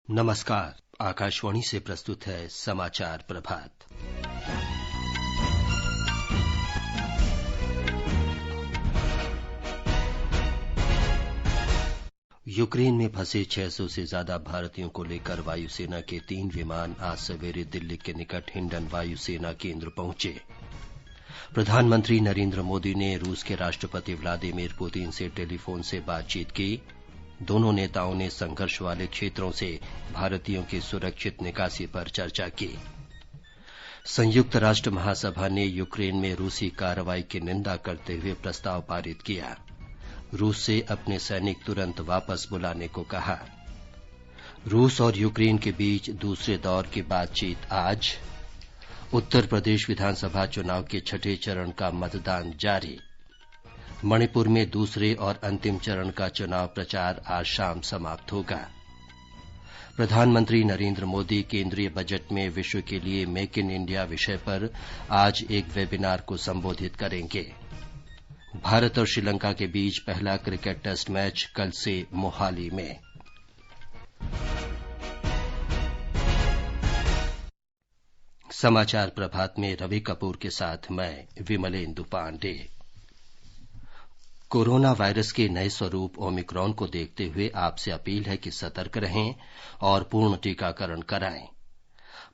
नमस्कार। आकाशवाणी से प्रस्तुत है समाचार प्रभात। यूक्रेन में फंसे 600 से ज्यादा भारतीयों को लेकर वायुसेना के 3 विमान आज सवेरे दिल्ली के निकट हिंडन वायुसेना केंद्र पहुंचे। प्रधानमंत्री नरेंद्र मोदी ने रूस के राष्ट्रपति व्लादिमीर पुतिन से टेलीफोन से बातचीत की। दोनों नेताओं ने संघर्ष वाले क्षेत्रों से भारतीयों की सुरक्षित निकासी पर चर्चा की। संयुक्त राष्ट्र महासभा ने यूक्रेन में रूसी कार्रवाई की निंदा करते हुए प्रस्ताव पारित किया। रूस से अपने सैनिक तुरंत वापस बुलाने को कहा। रूस और यूक्रेन के बीच दूसरे दौर की बातचीत आज। उत्तर प्रदेश विधानसभा चुनाव के छठे चरण का मतदान जारी। मणिपुर में दूसरे और अंतिम चरण का चुनाव प्रचार आज शाम समाप्त होगा। प्रधानमंत्री नरेंद्र मोदी केंद्रीय बजट में विश्व के लिए मेक इन इंडिया विषय पर आज एक वेबिनार को संबोधित करेंगे। भारत और श्रीलंका के बीच पहला क्रिकेट टेस्ट मैच कल से मोहाली में। समाचार प्रभात में रवि कपूर के साथ मैं विमलेंदु पांडे। कोरोना वायरस के नए स्वरूप ओमिक्रॉन को देखते हुए आपसे अपील है कि सतर्क रहें और पूर्ण टीकाकरण कराएं।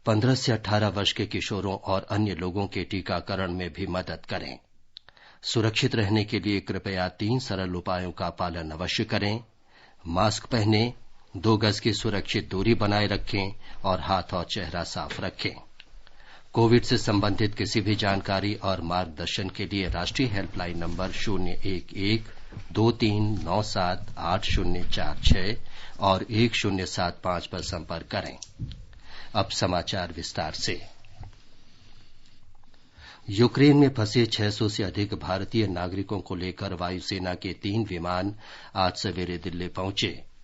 15 से 18 वर्ष के किशोरों और अन्य लोगों के टीकाकरण में भी मदद करें। सुरक्षित रहने के लिए कृपया 3 सरल उपायों का पालन अवश्य करें। मास्क पहनें, 2 गज की सुरक्षित दूरी बनाए रखें और हाथ और चेहरा साफ रखें। कोविड से संबंधित किसी भी जानकारी और मार्गदर्शन के लिए राष्ट्रीय हेल्पलाइन नंबर 011-2397-8046 और 1075 पर संपर्क करें। अब समाचार विस्तार से। यूक्रेन में फंसे 600 से अधिक भारतीय नागरिकों को लेकर वायुसेना के 3 विमान आज सवेरे दिल्ली पहुंचे।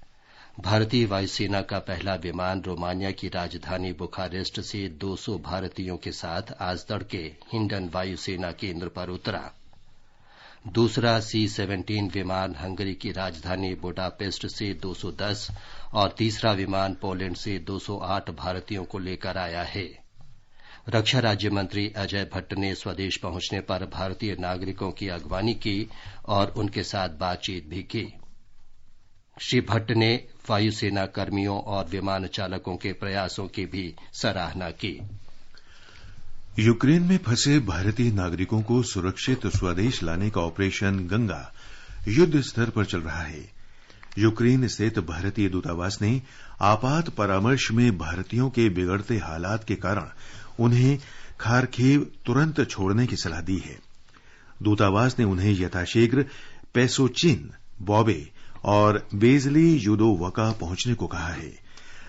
भारतीय वायुसेना का पहला विमान रोमानिया की राजधानी बुखारेस्ट से 200 भारतीयों के साथ आज तड़के हिंडन वायुसेना केंद्र पर उतरा। दूसरा C-17 विमान हंगरी की राजधानी बुडापेस्ट से 210 और तीसरा विमान पोलैंड से 208 भारतीयों को लेकर आया है। रक्षा राज्य मंत्री अजय भट्ट ने स्वदेश पहुंचने पर भारतीय नागरिकों की अगवानी की और उनके साथ बातचीत भी की। श्री भट्ट ने वायुसेना कर्मियों और विमान चालकों के प्रयासों की भी सराहना की। यूक्रेन में फंसे भारतीय नागरिकों को सुरक्षित स्वदेश लाने का ऑपरेशन गंगा युद्ध स्तर पर चल रहा है। यूक्रेन स्थित भारतीय दूतावास ने आपात परामर्श में भारतीयों के बिगड़ते हालात के कारण उन्हें खारकीव तुरंत छोड़ने की सलाह दी है। दूतावास ने उन्हें यथाशीघ्र पेसोचिन, बॉबे और बेजली यूदोवका पहुंचने को कहा है।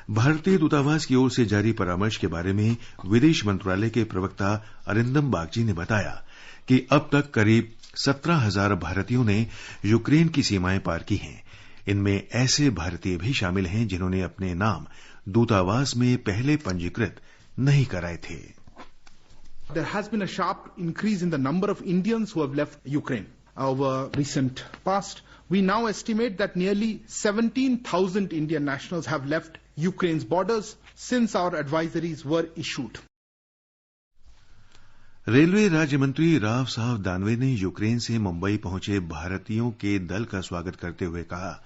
भारतीय दूतावास की ओर से जारी परामर्श के बारे में विदेश मंत्रालय के प्रवक्ता अरिंदम बागची ने बताया कि अब तक करीब 17,000 भारतीयों ने यूक्रेन की सीमाएं पार की हैं। इनमें ऐसे भारतीय भी शामिल हैं जिन्होंने अपने नाम दूतावास में पहले पंजीकृत नहीं कराए थे। There has been a sharp increase in the number of Indians who have left Ukraine over recent past. We now estimate that nearly 17,000 Indian nationals have left Ukraine's borders since our advisories were issued. Railway राज्य मंत्री राव साहब दानवे ने Ukraine से मुंबई पहुंचे भारतीयों के दल का स्वागत करते हुए कहा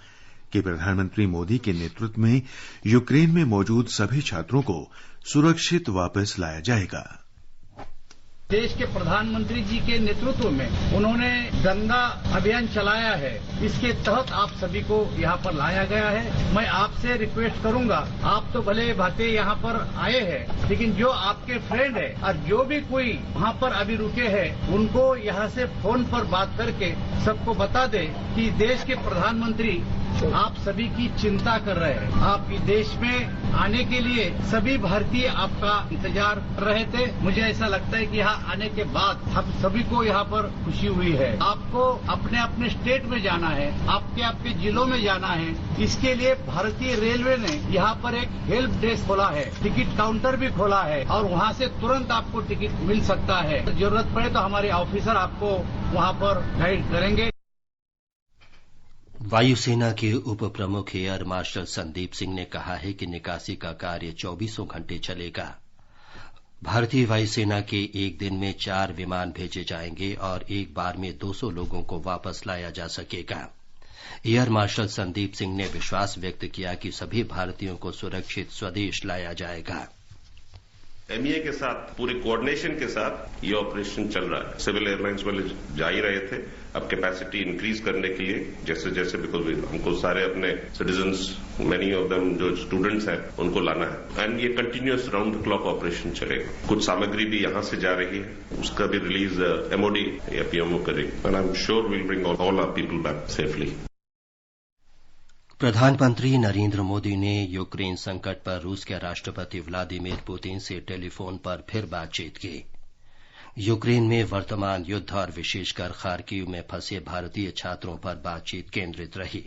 कि प्रधानमंत्री मोदी के नेतृत्व में यूक्रेन में मौजूद सभी छात्रों को सुरक्षित वापस लाया जाएगा। देश के प्रधानमंत्री जी के नेतृत्व में उन्होंने गंगा अभियान चलाया है। इसके तहत आप सभी को यहाँ पर लाया गया है। मैं आपसे रिक्वेस्ट करूंगा, आप तो भले भांति यहाँ पर आए हैं, लेकिन जो आपके फ्रेंड है और जो भी कोई वहाँ पर अभी रुके हैं, उनको यहाँ से फोन पर बात करके सबको बता दे कि देश के प्रधानमंत्री आप सभी की चिंता कर रहे हैं। आपके देश में आने के लिए सभी भारतीय आपका इंतजार कर रहे थे। मुझे ऐसा लगता है कि यहाँ आने के बाद हम सभी को यहाँ पर खुशी हुई है। आपको अपने अपने स्टेट में जाना है, आपके जिलों में जाना है। इसके लिए भारतीय रेलवे ने यहाँ पर एक हेल्प डेस्क खोला है, टिकट काउंटर भी खोला है और वहाँ से तुरंत आपको टिकट मिल सकता है। जरूरत पड़े तो हमारे ऑफिसर आपको वहाँ पर गाइड करेंगे। वायुसेना के उप प्रमुख एयर मार्शल संदीप सिंह ने कहा है कि निकासी का कार्य 24 घंटे चलेगा। भारतीय वायुसेना के एक दिन में 4 विमान भेजे जाएंगे और एक बार में 200 लोगों को वापस लाया जा सकेगा। एयर मार्शल संदीप सिंह ने विश्वास व्यक्त किया कि सभी भारतीयों को सुरक्षित स्वदेश लाया जाएगा। एमईए के साथ पूरे कोऑर्डिनेशन के साथ ये ऑपरेशन चल रहा है। सिविल एयरलाइंस वाले जा ही रहे थे, अब कैपेसिटी इंक्रीज करने के लिए जैसे जैसे बिकॉज हमको सारे अपने सिटीजन्स, मेनी ऑफ देम जो स्टूडेंट्स हैं, उनको लाना है एंड ये continuous round the clock operation चलेगा। कुछ सामग्री भी यहां से जा रही है, उसका भी रिलीज एमओडी या पीएमओ करेगी and I am sure will bring all our people back safely. प्रधानमंत्री नरेंद्र मोदी ने यूक्रेन संकट पर रूस के राष्ट्रपति व्लादिमीर पुतिन से टेलीफोन पर फिर बातचीत की। यूक्रेन में वर्तमान युद्ध और विशेषकर खार्किव में फंसे भारतीय छात्रों पर बातचीत केंद्रित रही।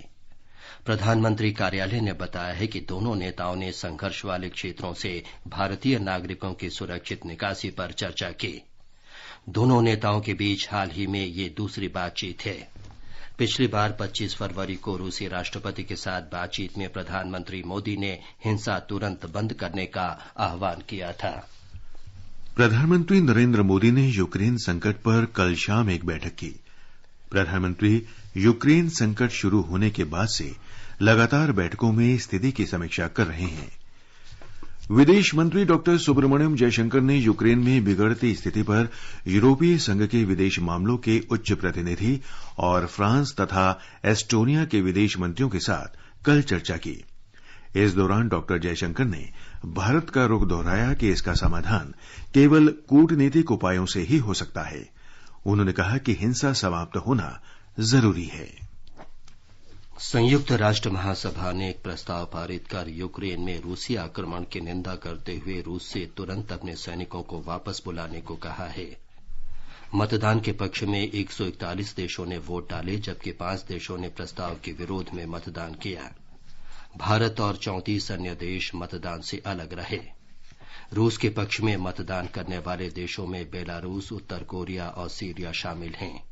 प्रधानमंत्री कार्यालय ने बताया है कि दोनों नेताओं ने संघर्ष वाले क्षेत्रों से भारतीय नागरिकों की सुरक्षित निकासी पर चर्चा की। दोनों नेताओं के बीच हाल ही में ये दूसरी बातचीत है। पिछली बार 25 फरवरी को रूसी राष्ट्रपति के साथ बातचीत में प्रधानमंत्री मोदी ने हिंसा तुरंत बंद करने का आह्वान किया था। प्रधानमंत्री नरेंद्र मोदी ने यूक्रेन संकट पर कल शाम एक बैठक की। प्रधानमंत्री यूक्रेन संकट शुरू होने के बाद से लगातार बैठकों में स्थिति की समीक्षा कर रहे हैं। विदेश मंत्री डॉक्टर सुब्रमण्यम जयशंकर ने यूक्रेन में बिगड़ती स्थिति पर यूरोपीय संघ के विदेश मामलों के उच्च प्रतिनिधि और फ्रांस तथा एस्टोनिया के विदेश मंत्रियों के साथ कल चर्चा की। इस दौरान डॉक्टर जयशंकर ने भारत का रुख दोहराया कि इसका समाधान केवल कूटनीतिक उपायों से ही हो सकता है। उन्होंने कहा कि हिंसा समाप्त होना जरूरी है। संयुक्त राष्ट्र महासभा ने एक प्रस्ताव पारित कर यूक्रेन में रूसी आक्रमण की निंदा करते हुए रूस से तुरंत अपने सैनिकों को वापस बुलाने को कहा है। मतदान के पक्ष में 141 देशों ने वोट डाले, जबकि 5 देशों ने प्रस्ताव के विरोध में मतदान किया। भारत और 34 अन्य देश मतदान से अलग रहे। रूस के पक्ष में मतदान करने वाले देशों में बेलारूस, उत्तर कोरिया और सीरिया शामिल हैं।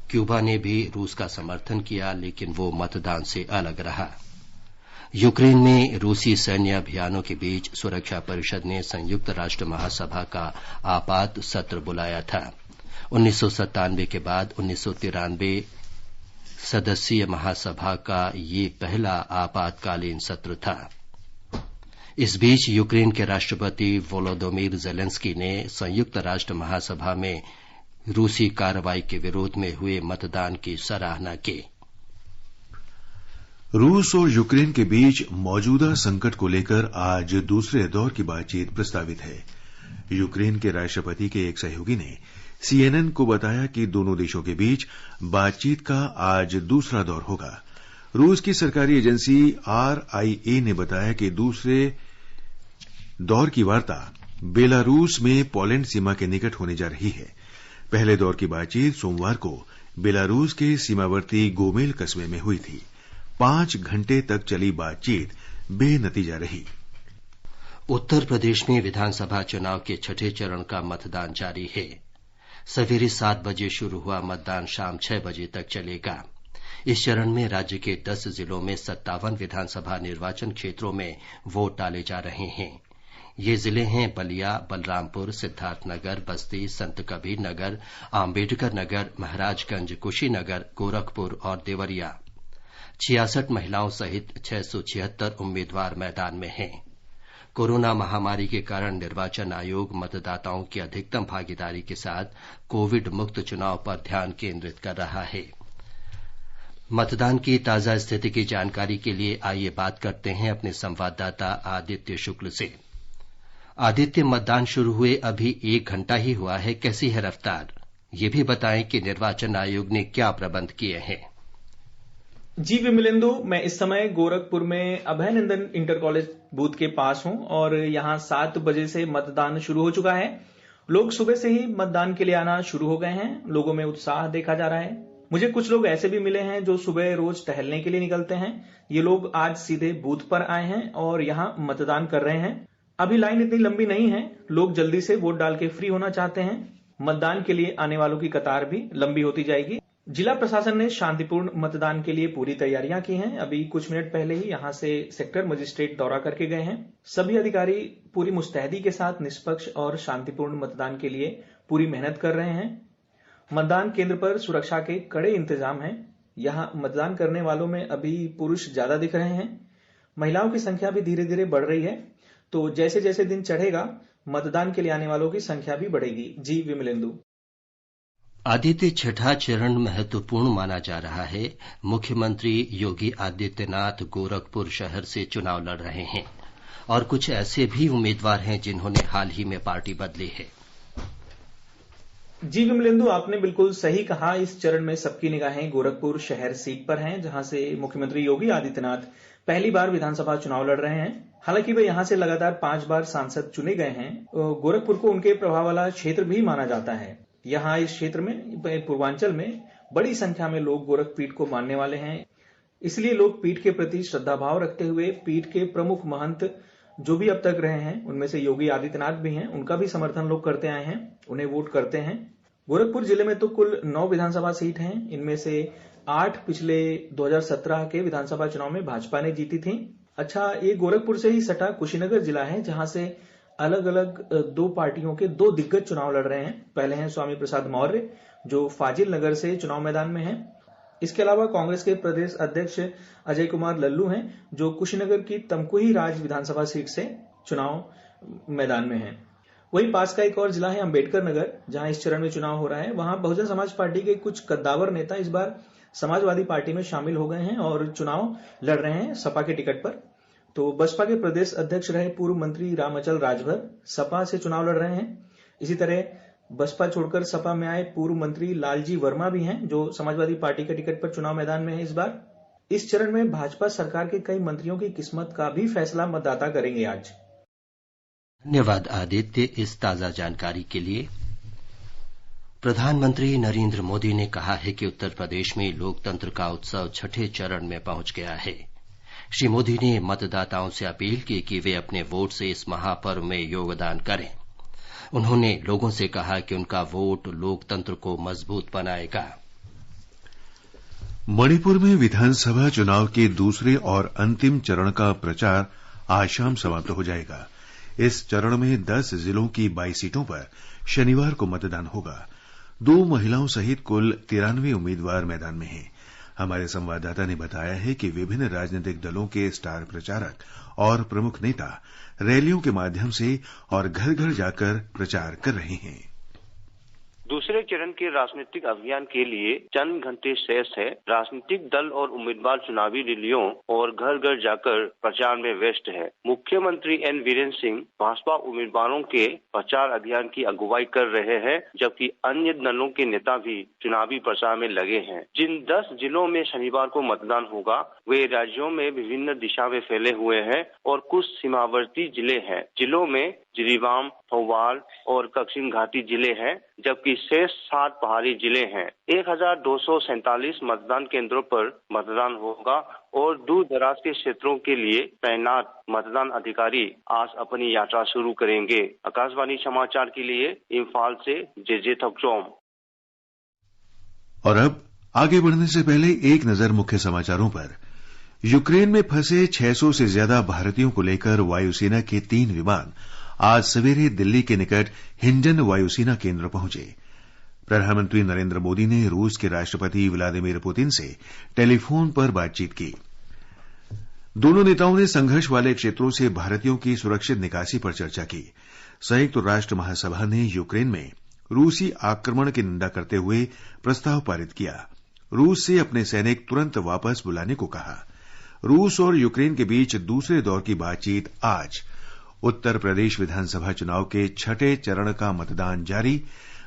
क्यूबा ने भी रूस का समर्थन किया, लेकिन वो मतदान से अलग रहा। यूक्रेन में रूसी सैन्य अभियानों के बीच सुरक्षा परिषद ने संयुक्त राष्ट्र महासभा का आपात सत्र बुलाया था। 1997 के बाद 1993 सदस्यीय महासभा का ये पहला आपातकालीन सत्र था। इस बीच यूक्रेन के राष्ट्रपति वोलोदिमीर जेलेंस्की ने संयुक्त राष्ट्र महासभा में रूसी कार्रवाई के विरोध में हुए मतदान की सराहना की। रूस और यूक्रेन के बीच मौजूदा संकट को लेकर आज दूसरे दौर की बातचीत प्रस्तावित है। यूक्रेन के राष्ट्रपति के एक सहयोगी ने सीएनएन को बताया कि दोनों देशों के बीच बातचीत का आज दूसरा दौर होगा। रूस की सरकारी एजेंसी RIA ने बताया कि दूसरे दौर की वार्ता बेलारूस में पोलैंड सीमा के निकट होने जा रही है। पहले दौर की बातचीत सोमवार को बेलारूस के सीमावर्ती गोमेल कस्बे में हुई थी। 5 घंटे तक चली बातचीत बेनतीजा रही। उत्तर प्रदेश में विधानसभा चुनाव के छठे चरण का मतदान जारी है। सवेरे 7 बजे शुरू हुआ मतदान शाम 6 बजे तक चलेगा। इस चरण में राज्य के 10 जिलों में 57 विधानसभा निर्वाचन क्षेत्रों में वोट डाले जा रहे हैं। ये जिले हैं बलिया, बलरामपुर, सिद्धार्थनगर, बस्ती, संत कबीर नगर, आम्बेडकर नगर, महाराजगंज, कुशीनगर, गोरखपुर और देवरिया। 66 महिलाओं सहित 676 उम्मीदवार मैदान में हैं। कोरोना महामारी के कारण निर्वाचन आयोग मतदाताओं की अधिकतम भागीदारी के साथ कोविड मुक्त चुनाव पर ध्यान केंद्रित कर रहा है। मतदान की ताजा स्थिति की जानकारी के लिए आइए बात करते हैं अपने संवाददाता आदित्य शुक्ल से। आदित्य, मतदान शुरू हुए अभी 1 घंटा ही हुआ है, कैसी है रफ्तार? ये भी बताएं कि निर्वाचन आयोग ने क्या प्रबंध किए हैं। जी विमलेंदु, मैं इस समय गोरखपुर में अभयनंदन इंटर कॉलेज बूथ के पास हूं और यहां 7 बजे से मतदान शुरू हो चुका है। लोग सुबह से ही मतदान के लिए आना शुरू हो गए हैं। लोगों में उत्साह देखा जा रहा है। मुझे कुछ लोग ऐसे भी मिले हैं जो सुबह रोज टहलने के लिए निकलते हैं। ये लोग आज सीधे बूथ पर आए हैं और यहाँ मतदान कर रहे हैं। अभी लाइन इतनी लंबी नहीं है। लोग जल्दी से वोट डाल के फ्री होना चाहते हैं। मतदान के लिए आने वालों की कतार भी लंबी होती जाएगी। जिला प्रशासन ने शांतिपूर्ण मतदान के लिए पूरी तैयारियां की हैं। अभी कुछ मिनट पहले ही यहां से सेक्टर मजिस्ट्रेट दौरा करके गए हैं। सभी अधिकारी पूरी मुस्तैदी के साथ निष्पक्ष और शांतिपूर्ण मतदान के लिए पूरी मेहनत कर रहे हैं। मतदान केंद्र पर सुरक्षा के कड़े इंतजाम हैं। यहां मतदान करने वालों में अभी पुरुष ज्यादा दिख रहे हैं। महिलाओं की संख्या भी धीरे धीरे बढ़ रही है। तो जैसे जैसे दिन चढ़ेगा मतदान के लिए आने वालों की संख्या भी बढ़ेगी। जी विमलेंदु। आदित्य छठा चरण महत्वपूर्ण माना जा रहा है। मुख्यमंत्री योगी आदित्यनाथ गोरखपुर शहर से चुनाव लड़ रहे हैं और कुछ ऐसे भी उम्मीदवार हैं जिन्होंने हाल ही में पार्टी बदली है। जी विमलेंदु, आपने बिल्कुल सही कहा। इस चरण में सबकी निगाहें गोरखपुर शहर सीट पर हैं, जहां से मुख्यमंत्री योगी आदित्यनाथ पहली बार विधानसभा चुनाव लड़ रहे हैं। हालांकि वे यहां से लगातार 5 बार सांसद चुने गए हैं। गोरखपुर को उनके प्रभाव वाला क्षेत्र भी माना जाता है। यहां इस क्षेत्र में पूर्वांचल में बड़ी संख्या में लोग गोरखपीठ को मानने वाले हैं। इसलिए लोग पीठ के प्रति श्रद्धा भाव रखते हुए पीठ के प्रमुख महंत जो भी अब तक रहे हैं, उनमें से योगी आदित्यनाथ भी हैं, उनका भी समर्थन लोग करते आए हैं, उन्हें वोट करते हैं। गोरखपुर जिले में तो कुल 9 विधानसभा सीट हैं। इनमें से 8 पिछले 2017 के विधानसभा चुनाव में भाजपा ने जीती थी। अच्छा, ये गोरखपुर से ही सटा कुशीनगर जिला है, जहां से अलग अलग 2 पार्टियों के 2 दिग्गज चुनाव लड़ रहे हैं। पहले हैं स्वामी प्रसाद मौर्य, जो फाजिल नगर से चुनाव मैदान में हैं। इसके अलावा कांग्रेस के प्रदेश अध्यक्ष अजय कुमार लल्लू हैं, जो कुशीनगर की तमकुही राज विधानसभा सीट से चुनाव मैदान में हैं। वहीं पास का एक और जिला है अंबेडकर नगर, जहां इस चरण में चुनाव हो रहा है। वहां बहुजन समाज पार्टी के कुछ कद्दावर नेता इस बार समाजवादी पार्टी में शामिल हो गए हैं और चुनाव लड़ रहे हैं सपा के टिकट पर। तो बसपा के प्रदेश अध्यक्ष रहे पूर्व मंत्री रामअचल राजभर सपा से चुनाव लड़ रहे हैं। इसी तरह बसपा छोड़कर सपा में आए पूर्व मंत्री लालजी वर्मा भी हैं, जो समाजवादी पार्टी के टिकट पर चुनाव मैदान में है। इस बार इस चरण में भाजपा सरकार के कई मंत्रियों की किस्मत का भी फैसला मतदाता करेंगे आज। धन्यवाद आदित्य इस ताजा जानकारी के लिए। प्रधानमंत्री नरेंद्र मोदी ने कहा है कि उत्तर प्रदेश में लोकतंत्र का उत्सव छठे चरण में पहुंच गया है। श्री मोदी ने मतदाताओं से अपील की कि वे अपने वोट से इस महापर्व में योगदान करें। उन्होंने लोगों से कहा कि उनका वोट लोकतंत्र को मजबूत बनाएगा। मणिपुर में विधानसभा चुनाव के दूसरे और अंतिम चरण का प्रचार आज शाम समाप्त हो जाएगा। इस चरण में 10 जिलों की 22 सीटों पर शनिवार को मतदान होगा। 2 महिलाओं सहित कुल 93 उम्मीदवार मैदान में हैं। हमारे संवाददाता ने बताया है कि विभिन्न राजनीतिक दलों के स्टार प्रचारक और प्रमुख नेता रैलियों के माध्यम से और घर घर जाकर प्रचार कर रहे हैं। दूसरे चरण के राजनीतिक अभियान के लिए चंद घंटे शेष है। राजनीतिक दल और उम्मीदवार चुनावी रैलियों और घर घर जाकर प्रचार में व्यस्त है। मुख्यमंत्री एन वीरेंद्र सिंह भाजपा उम्मीदवारों के प्रचार अभियान की अगुवाई कर रहे हैं, जबकि अन्य दलों के नेता भी चुनावी प्रचार में लगे हैं। जिन 10 जिलों में शनिवार को मतदान होगा, वे राज्यों में विभिन्न दिशा में फैले हुए हैं और कुछ सीमावर्ती जिले हैं। जिलों में जिरीबाम, थौबाल और कक्सिन घाटी जिले हैं, जबकि शेष 7 पहाड़ी जिले हैं। 1247 मतदान केंद्रों पर मतदान होगा और दूर दराज के क्षेत्रों के लिए तैनात मतदान अधिकारी आज अपनी यात्रा शुरू करेंगे। आकाशवाणी समाचार के लिए इम्फाल से जे थकचोम। और अब आगे बढ़ने से पहले एक नजर मुख्य समाचारों पर। यूक्रेन में फंसे 600 से ज्यादा भारतीयों को लेकर वायुसेना के 3 विमान आज सवेरे दिल्ली के निकट हिंडन वायुसेना केंद्र पहुंचे। प्रधानमंत्री नरेंद्र मोदी ने रूस के राष्ट्रपति व्लादिमीर पुतिन से टेलीफोन पर बातचीत की। दोनों नेताओं ने संघर्ष वाले क्षेत्रों से भारतीयों की सुरक्षित निकासी पर चर्चा की। संयुक्त राष्ट्र महासभा ने यूक्रेन में रूसी आक्रमण की निंदा करते हुए प्रस्ताव पारित किया। रूस से अपने सैनिक तुरंत वापस बुलाने को कहा। रूस और यूक्रेन के बीच दूसरे दौर की बातचीत आज। उत्तर प्रदेश विधानसभा चुनाव के छठे चरण का मतदान जारी।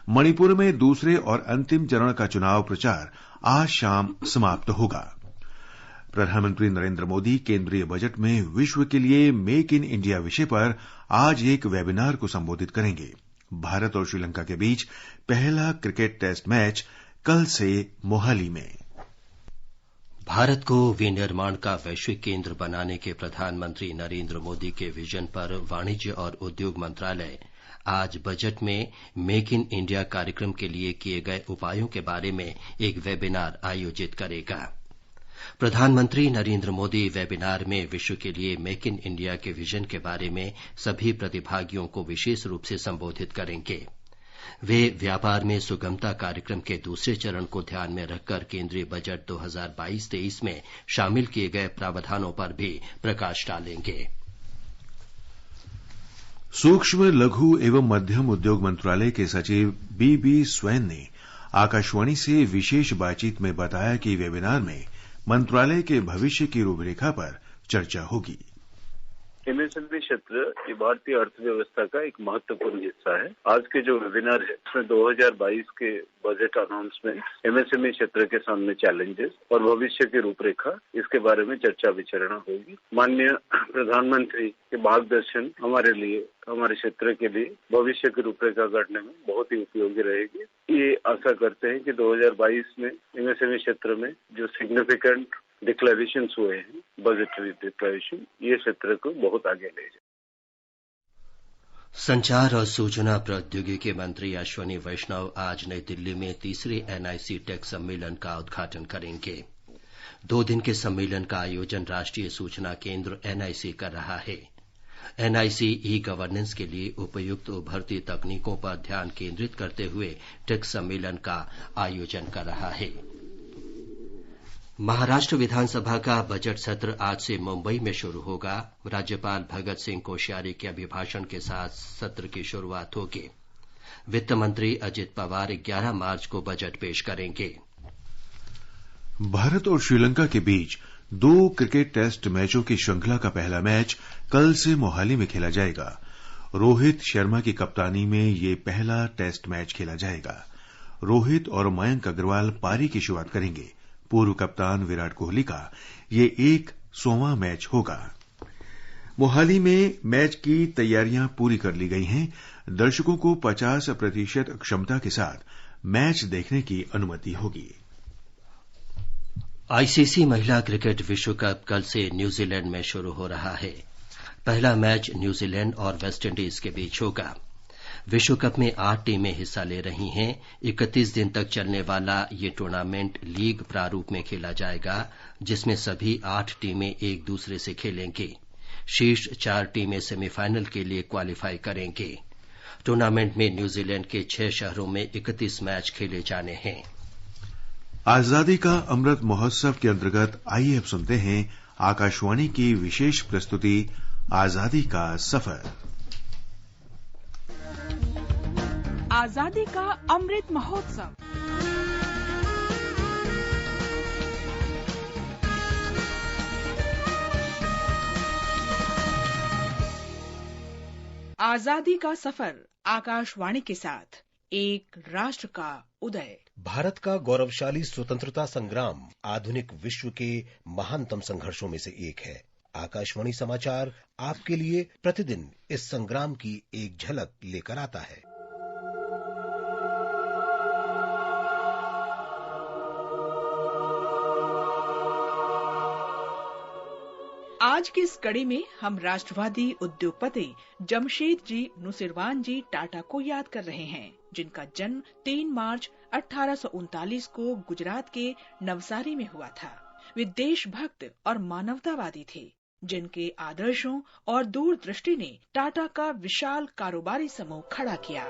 मणिपुर में दूसरे और अंतिम चरण का चुनाव प्रचार आज शाम समाप्त होगा। प्रधानमंत्री नरेंद्र मोदी केंद्रीय बजट में विश्व के लिए मेक इन इंडिया विषय पर आज एक वेबिनार को संबोधित करेंगे। भारत और श्रीलंका के बीच पहला क्रिकेट टेस्ट मैच कल से मोहाली में। भारत को विनिर्माण का वैश्विक केंद्र बनाने के प्रधानमंत्री नरेंद्र मोदी के विजन पर वाणिज्य और उद्योग मंत्रालय आज बजट में मेक इन इंडिया कार्यक्रम के लिए किए गए उपायों के बारे में एक वेबिनार आयोजित करेगा। प्रधानमंत्री नरेंद्र मोदी वेबिनार में विश्व के लिए मेक इन इंडिया के विजन के बारे में सभी प्रतिभागियों को विशेष रूप से संबोधित करेंगे। वे व्यापार में सुगमता कार्यक्रम के दूसरे चरण को ध्यान में रखकर केंद्रीय बजट 2022-23 में शामिल किए गए प्रावधानों पर भी प्रकाश डालेंगे। सूक्ष्म लघु एवं मध्यम उद्योग मंत्रालय के सचिव बीबी स्वैन ने आकाशवाणी से विशेष बातचीत में बताया कि वेबिनार में मंत्रालय के भविष्य की रूपरेखा पर चर्चा होगी। एमएसएमई क्षेत्र ये भारतीय अर्थव्यवस्था का एक महत्वपूर्ण हिस्सा है। आज के जो वेबिनार है उसमें 2022 के बजट अनाउंसमेंट, एमएसएमई क्षेत्र के सामने चैलेंजेस और भविष्य की रूपरेखा, इसके बारे में चर्चा विचारणा होगी। माननीय प्रधानमंत्री के मार्गदर्शन हमारे लिए, हमारे क्षेत्र के लिए भविष्य की रूपरेखा गढ़ने में बहुत ही उपयोगी रहेगी। ये आशा करते हैं कि 2022 में एमएसएमई क्षेत्र में जो सिग्निफिकेंट डिक्लेरेशन हुए हैं, बजटरी डिक्लेरेशन, ये क्षेत्र को बहुत आगे ले जाए। संचार और सूचना प्रौद्योगिकी मंत्री अश्विनी वैष्णव आज नई दिल्ली में तीसरे एनआईसी टेक सम्मेलन का उद्घाटन करेंगे। 2 दिन के सम्मेलन का आयोजन राष्ट्रीय सूचना केंद्र एनआईसी कर रहा है। एनआईसी ई गवर्नेंस के लिए उपयुक्त उभरती तकनीकों पर ध्यान केंद्रित करते हुए टेक सम्मेलन का आयोजन कर रहा है। महाराष्ट्र विधानसभा का बजट सत्र आज से मुंबई में शुरू होगा। राज्यपाल भगत सिंह कोश्यारी के अभिभाषण के साथ सत्र की शुरुआत होगी। वित्त मंत्री अजित पवार 11 मार्च को बजट पेश करेंगे। भारत और श्रीलंका के बीच 2 क्रिकेट टेस्ट मैचों की श्रृंखला का पहला मैच कल से मोहाली में खेला जाएगा। रोहित शर्मा की कप्तानी में ये पहला टेस्ट मैच खेला जाएगा। रोहित और मयंक अग्रवाल पारी की शुरुआत करेंगे। पूर्व कप्तान विराट कोहली का ये 100वां मैच होगा। मोहाली में मैच की तैयारियां पूरी कर ली गई हैं। दर्शकों को 50% क्षमता के साथ मैच देखने की अनुमति होगी। आईसीसी महिला क्रिकेट विश्व कप कल से न्यूजीलैंड में शुरू हो रहा है। पहला मैच न्यूजीलैंड और वेस्टइंडीज के बीच होगा। विश्व कप में 8 टीमें हिस्सा ले रही हैं। 31 दिन तक चलने वाला ये टूर्नामेंट लीग प्रारूप में खेला जाएगा, जिसमें सभी 8 टीमें एक दूसरे से खेलेंगी। शीर्ष 4 टीमें सेमीफाइनल के लिए क्वालीफाई करेंगी। टूर्नामेंट में न्यूजीलैंड के 6 शहरों में 31 मैच खेले जाने हैं। आजादी का अमृत महोत्सव के अंतर्गत आइए अब सुनते हैं आकाशवाणी की विशेष प्रस्तुति आजादी का सफर। आजादी का अमृत महोत्सव। आजादी का सफर आकाशवाणी के साथ एक राष्ट्र का उदय। भारत का गौरवशाली स्वतंत्रता संग्राम आधुनिक विश्व के महानतम संघर्षों में से एक है। आकाशवाणी समाचार आपके लिए प्रतिदिन इस संग्राम की एक झलक लेकर आता है। आज की इस कड़ी में हम राष्ट्रवादी उद्योगपति जमशेद जी नुसीरवान जी टाटा को याद कर रहे हैं, जिनका जन्म 3 मार्च 1839 को गुजरात के नवसारी में हुआ था। वे देशभक्त और मानवतावादी थे, जिनके आदर्शों और दूरदृष्टि ने टाटा का विशाल कारोबारी समूह खड़ा किया।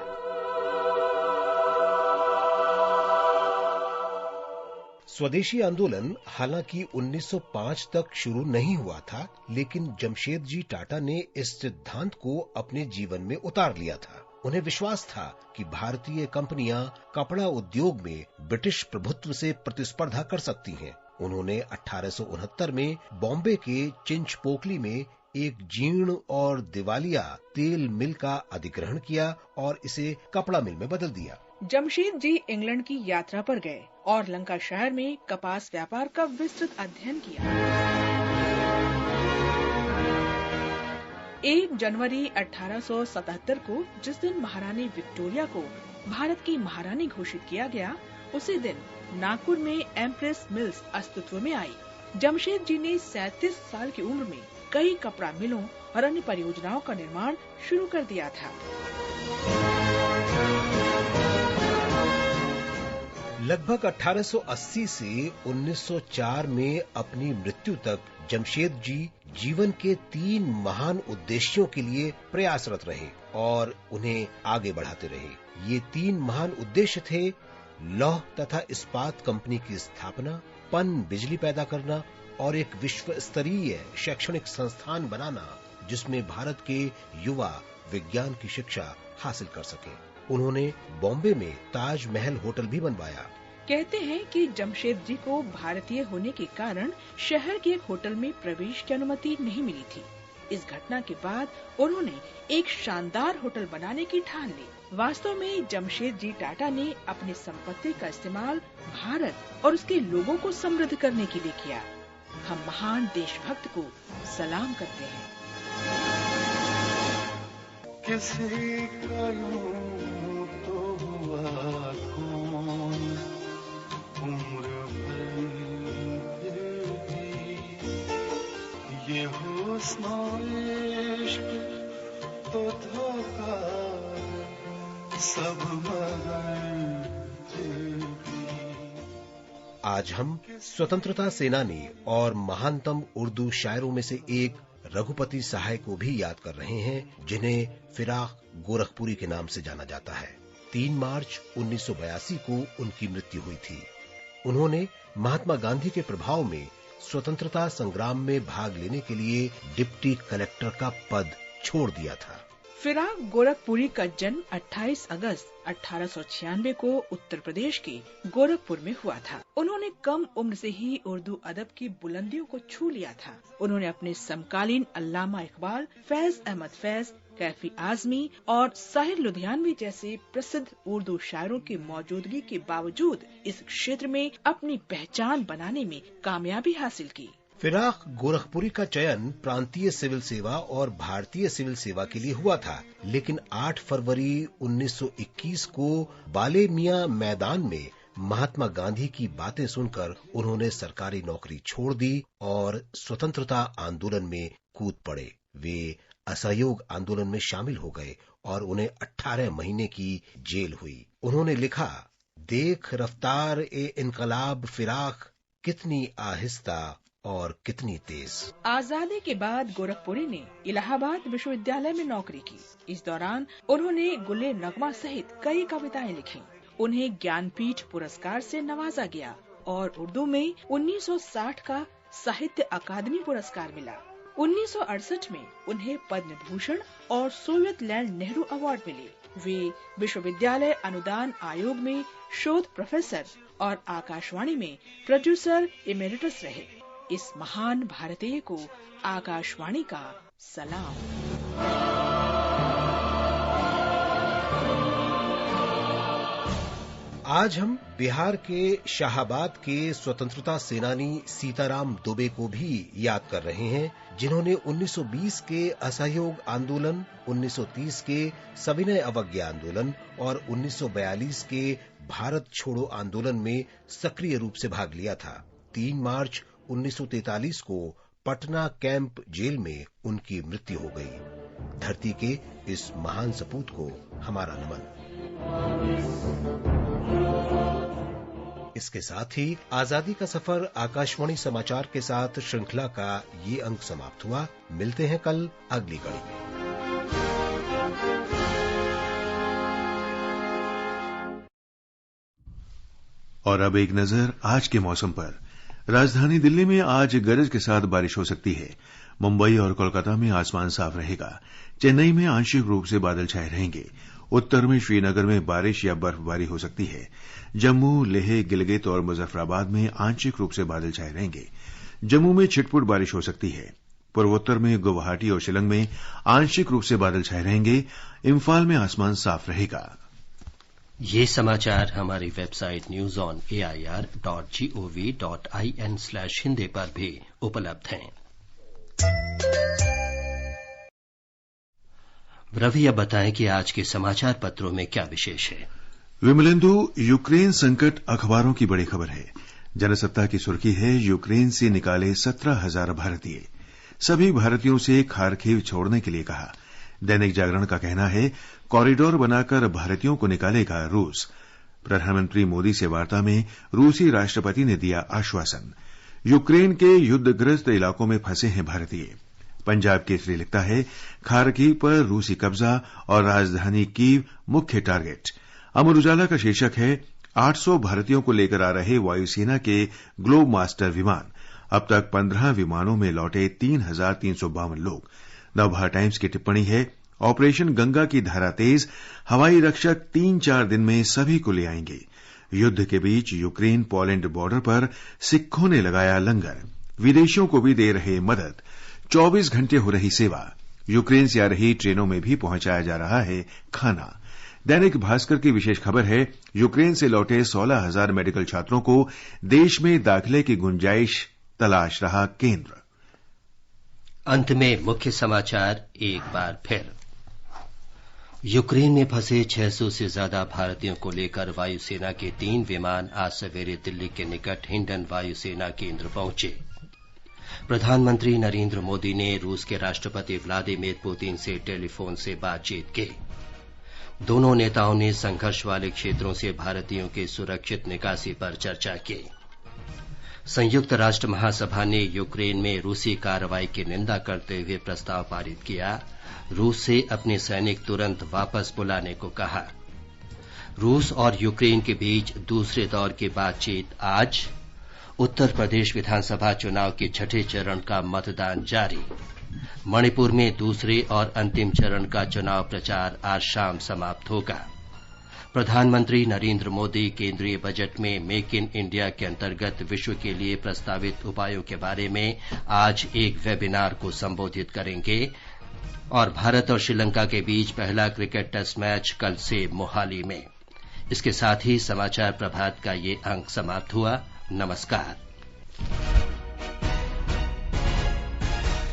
स्वदेशी आंदोलन हालांकि 1905 तक शुरू नहीं हुआ था, लेकिन जमशेद जी टाटा ने इस सिद्धांत को अपने जीवन में उतार लिया था। उन्हें विश्वास था कि भारतीय कंपनियां कपड़ा उद्योग में ब्रिटिश प्रभुत्व से प्रतिस्पर्धा कर सकती हैं। उन्होंने 1869 में बॉम्बे के चिंचपोकली में एक जीर्ण और दिवालिया तेल मिल का अधिग्रहण किया और इसे कपड़ा मिल में बदल दिया। जमशेद जी इंग्लैंड की यात्रा पर गए और लंका शहर में कपास व्यापार का विस्तृत अध्ययन किया। 1 जनवरी 1877 को जिस दिन महारानी विक्टोरिया को भारत की महारानी घोषित किया गया, उसी दिन नागपुर में एम्प्रेस मिल्स अस्तित्व में आई जमशेद जी ने 37 साल की उम्र में कई कपड़ा मिलों और अन्य परियोजनाओं का निर्माण शुरू कर दिया था। लगभग 1880 से 1904 में अपनी मृत्यु तक जमशेद जी जीवन के 3 महान उद्देश्यों के लिए प्रयासरत रहे और उन्हें आगे बढ़ाते रहे। ये 3 महान उद्देश्य थे: लौह तथा इस्पात कंपनी की स्थापना, पन बिजली पैदा करना और एक विश्व स्तरीय शैक्षणिक संस्थान बनाना जिसमें भारत के युवा विज्ञान की शिक्षा हासिल कर सके। उन्होंने बॉम्बे में ताजमहल होटल भी बनवाया। कहते हैं कि जमशेद जी को भारतीय होने के कारण शहर के एक होटल में प्रवेश की अनुमति नहीं मिली थी। इस घटना के बाद उन्होंने एक शानदार होटल बनाने की ठान ली। वास्तव में जमशेद जी टाटा ने अपनी संपत्ति का इस्तेमाल भारत और उसके लोगों को समृद्ध करने के लिए किया। हम महान देशभक्त को सलाम करते हैं। किसी का यूं तो हुआ कौन, उम्र भर ये हुस्न इश्क तो धोखा सब मगर। आज हम स्वतंत्रता सेनानी और महानतम उर्दू शायरों में से एक रघुपति सहाय को भी याद कर रहे हैं, जिन्हें फिराक गोरखपुरी के नाम से जाना जाता है। 3 मार्च 1982 को उनकी मृत्यु हुई थी। उन्होंने महात्मा गांधी के प्रभाव में स्वतंत्रता संग्राम में भाग लेने के लिए डिप्टी कलेक्टर का पद छोड़ दिया था। फिराक गोरखपुरी का जन्म 28 अगस्त 1896 को उत्तर प्रदेश के गोरखपुर में हुआ था। उन्होंने कम उम्र से ही उर्दू अदब की बुलंदियों को छू लिया था। उन्होंने अपने समकालीन अल्लामा इकबाल, फैज अहमद फैज, कैफी आजमी और साहिर लुधियानवी जैसे प्रसिद्ध उर्दू शायरों की मौजूदगी के बावजूद इस क्षेत्र में अपनी पहचान बनाने में कामयाबी हासिल की। फिराक गोरखपुरी का चयन प्रांतीय सिविल सेवा और भारतीय सिविल सेवा के लिए हुआ था, लेकिन 8 फरवरी 1921 को बाले मियां मैदान में महात्मा गांधी की बातें सुनकर उन्होंने सरकारी नौकरी छोड़ दी और स्वतंत्रता आंदोलन में कूद पड़े। वे असहयोग आंदोलन में शामिल हो गए और उन्हें 18 महीने की जेल हुई। उन्होंने लिखा, देख रफ्तार ए इनकलाब फिराक, कितनी आहिस्ता और कितनी तेज। आजादी के बाद गोरखपुरी ने इलाहाबाद विश्वविद्यालय में नौकरी की। इस दौरान उन्होंने गुले नगमा सहित कई कविताएं लिखी। उन्हें ज्ञानपीठ पुरस्कार से नवाजा गया और उर्दू में 1960 का साहित्य अकादमी पुरस्कार मिला। 1968 में उन्हें पद्म भूषण और सोवियत लैंड नेहरू अवार्ड मिले। वे विश्वविद्यालय अनुदान आयोग में शोध प्रोफेसर और आकाशवाणी में प्रोड्यूसर इमेरिटस रहे। इस महान भारतीय को आकाशवाणी का सलाम। आज हम बिहार के शाहाबाद के स्वतंत्रता सेनानी सीताराम दुबे को भी याद कर रहे हैं, जिन्होंने 1920 के असहयोग आंदोलन, 1930 के सविनय अवज्ञा आंदोलन और 1942 के भारत छोड़ो आंदोलन में सक्रिय रूप से भाग लिया था। 3 मार्च 1943 को पटना कैंप जेल में उनकी मृत्यु हो गई। धरती के इस महान सपूत को हमारा नमन। इसके साथ ही आजादी का सफर आकाशवाणी समाचार के साथ श्रृंखला का ये अंक समाप्त हुआ। मिलते हैं कल अगली कड़ी में। और अब एक नजर आज के मौसम पर। राजधानी दिल्ली में आज गरज के साथ बारिश हो सकती है। मुंबई और कोलकाता में आसमान साफ रहेगा। चेन्नई में आंशिक रूप से बादल छाए रहेंगे। उत्तर में श्रीनगर में बारिश या बर्फबारी हो सकती है। जम्मू, लेह, गिलगित और मुजफ्फराबाद में आंशिक रूप से बादल छाए रहेंगे। जम्मू में छिटपुट बारिश हो सकती है। पूर्वोत्तर में गुवाहाटी और शिलंग में आंशिक रूप से बादल छाए रहेंगे। इम्फाल में आसमान साफ रहेगा। ये समाचार हमारी वेबसाइट newsonair.gov.in/hindi पर भी उपलब्ध हैं। रवि, अब बताएं कि आज के समाचार पत्रों में क्या विशेष है। विमलेंदु, यूक्रेन संकट अखबारों की बड़ी खबर है। जनसत्ता की सुर्खी है, यूक्रेन से निकाले 17,000 भारतीय, सभी भारतीयों से खारकीव छोड़ने के लिए कहा। दैनिक जागरण का कहना है, कॉरिडोर बनाकर भारतीयों को निकालेगा रूस। प्रधानमंत्री मोदी से वार्ता में रूसी राष्ट्रपति ने दिया आश्वासन। यूक्रेन के युद्धग्रस्त इलाकों में फंसे हैं भारतीय। पंजाब केसरी लिखता है, खारकीव पर रूसी कब्जा और राजधानी कीव मुख्य टारगेट। अमर उजाला का शीर्षक है, 800 भारतीयों को लेकर आ रहे वायुसेना के ग्लोब मास्टर विमान। अब तक 15 विमानों में लौटे 3,352 लोग। नवभारत टाइम्स की टिप्पणी है, ऑपरेशन गंगा की धारा तेज, हवाई रक्षक 3-4 दिन में सभी को ले आएंगे। युद्ध के बीच यूक्रेन पोलैंड बॉर्डर पर सिखों ने लगाया लंगर, विदेशियों को भी दे रहे मदद। 24 घंटे हो रही सेवा, यूक्रेन से आ रही ट्रेनों में भी पहुंचाया जा रहा है खाना। दैनिक भास्कर की विशेष खबर है, यूक्रेन से लौटे 16,000 मेडिकल छात्रों को देश में दाखिले की गुंजाइश तलाश रहा केंद्र। अंत में मुख्य समाचार एक बार फिर। यूक्रेन में फंसे 600 से ज्यादा भारतीयों को लेकर वायुसेना के 3 विमान आज सवेरे दिल्ली के निकट हिंडन वायुसेना केंद्र पहुंचे। प्रधानमंत्री नरेंद्र मोदी ने रूस के राष्ट्रपति व्लादिमीर पुतिन से टेलीफोन से बातचीत की। दोनों नेताओं ने संघर्ष वाले क्षेत्रों से भारतीयों के सुरक्षित निकासी पर चर्चा की। संयुक्त राष्ट्र महासभा ने यूक्रेन में रूसी कार्रवाई की निंदा करते हुए प्रस्ताव पारित किया। रूस से अपने सैनिक तुरंत वापस बुलाने को कहा। रूस और यूक्रेन के बीच दूसरे दौर की बातचीत आज। उत्तर प्रदेश विधानसभा चुनाव के 6ठे चरण का मतदान जारी। मणिपुर में दूसरे और अंतिम चरण का चुनाव प्रचार आज शाम समाप्त होगा। प्रधानमंत्री नरेंद्र मोदी केंद्रीय बजट में मेक इन इंडिया के अंतर्गत विश्व के लिए प्रस्तावित उपायों के बारे में आज एक वेबिनार को संबोधित करेंगे। और भारत और श्रीलंका के बीच पहला क्रिकेट टेस्ट मैच कल से मोहाली में। इसके साथ ही समाचार प्रभात का ये अंक समाप्त हुआ। नमस्कार।